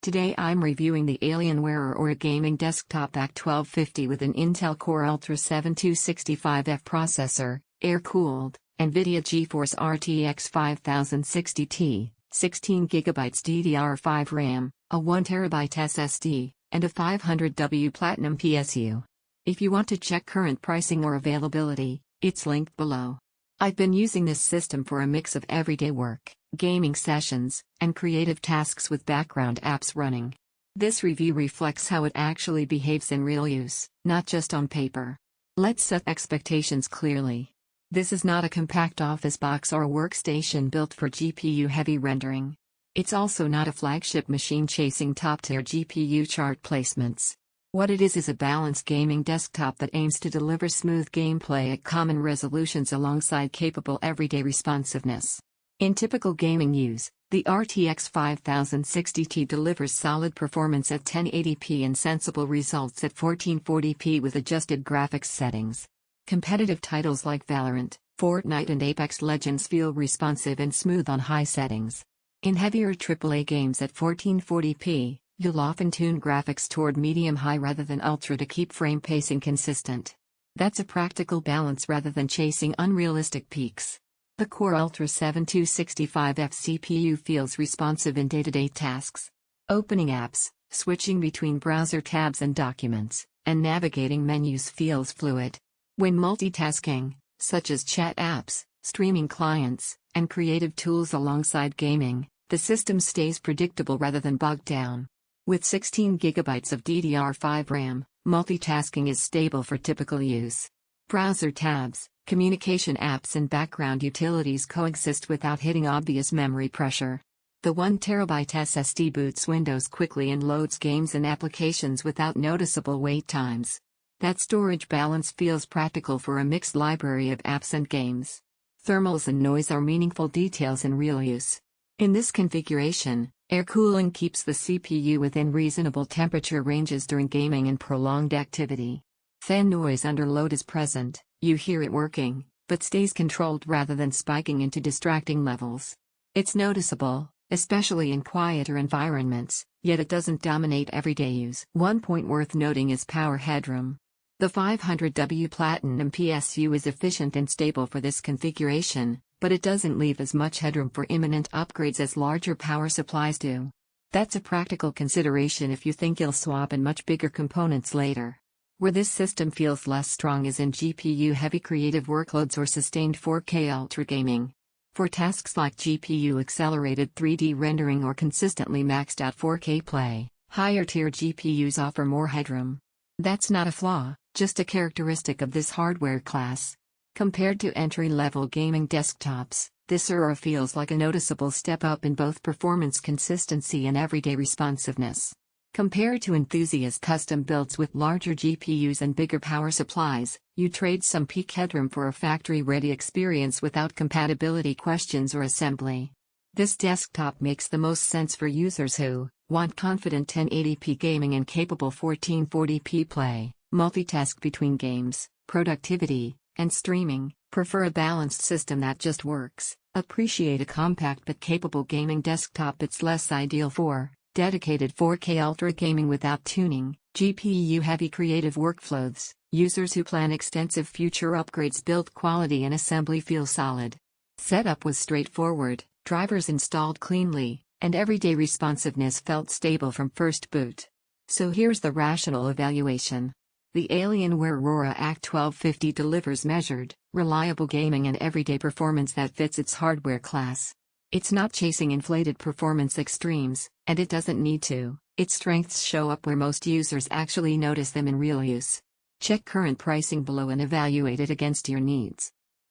Today I'm reviewing the Alienware Aurora Gaming Desktop ACT1250 with an Intel Core Ultra 7265F processor, air-cooled, NVIDIA GeForce RTX 5060T, 16 GB DDR5 RAM, a 1 TB SSD, and a 500W Platinum PSU. If you want to check current pricing or availability, it's linked below. I've been using this system for a mix of everyday work, gaming sessions, and creative tasks with background apps running. This review reflects how it actually behaves in real use, not just on paper. Let's set expectations clearly. This is not a compact office box or a workstation built for GPU-heavy rendering. It's also not a flagship machine chasing top-tier GPU chart placements. What it is a balanced gaming desktop that aims to deliver smooth gameplay at common resolutions alongside capable everyday responsiveness. In typical gaming use, the RTX 5060T delivers solid performance at 1080p and sensible results at 1440p with adjusted graphics settings. Competitive titles like Valorant, Fortnite and Apex Legends feel responsive and smooth on high settings. In heavier AAA games at 1440p, you'll often tune graphics toward medium-high rather than ultra to keep frame pacing consistent. That's a practical balance rather than chasing unrealistic peaks. The Core Ultra 7265F CPU feels responsive in day-to-day tasks. Opening apps, switching between browser tabs and documents, and navigating menus feels fluid. When multitasking, such as chat apps, streaming clients, and creative tools alongside gaming, the system stays predictable rather than bogged down. With 16 GB of DDR5 RAM, multitasking is stable for typical use. Browser tabs, communication apps and background utilities coexist without hitting obvious memory pressure. The 1 TB SSD boots Windows quickly and loads games and applications without noticeable wait times. That storage balance feels practical for a mixed library of apps and games. Thermals and noise are meaningful details in real use. In this configuration, air cooling keeps the CPU within reasonable temperature ranges during gaming and prolonged activity. Fan noise under load is present, you hear it working, but stays controlled rather than spiking into distracting levels. It's noticeable, especially in quieter environments, yet it doesn't dominate everyday use. One point worth noting is power headroom. The 500W Platinum PSU is efficient and stable for this configuration, but it doesn't leave as much headroom for imminent upgrades as larger power supplies do. That's a practical consideration if you think you'll swap in much bigger components later. Where this system feels less strong is in GPU-heavy creative workloads or sustained 4K ultra gaming. For tasks like GPU-accelerated 3D rendering or consistently maxed-out 4K play, higher-tier GPUs offer more headroom. That's not a flaw, just a characteristic of this hardware class. Compared to entry-level gaming desktops, this Aurora feels like a noticeable step up in both performance consistency and everyday responsiveness. Compared to enthusiast custom builds with larger GPUs and bigger power supplies, you trade some peak headroom for a factory-ready experience without compatibility questions or assembly. This desktop makes the most sense for users who want confident 1080p gaming and capable 1440p play, multitask between games, productivity, and streaming, prefer a balanced system that just works, appreciate a compact but capable gaming desktop it's less ideal for, dedicated 4K ultra gaming without tuning, GPU-heavy creative workflows, users who plan extensive future upgrades build quality and assembly feel solid. Setup was straightforward, drivers installed cleanly, and everyday responsiveness felt stable from first boot. So here's the rational evaluation. The Alienware Aurora ACT1250 delivers measured, reliable gaming and everyday performance that fits its hardware class. It's not chasing inflated performance extremes, and it doesn't need to. Its strengths show up where most users actually notice them in real use. Check current pricing below and evaluate it against your needs.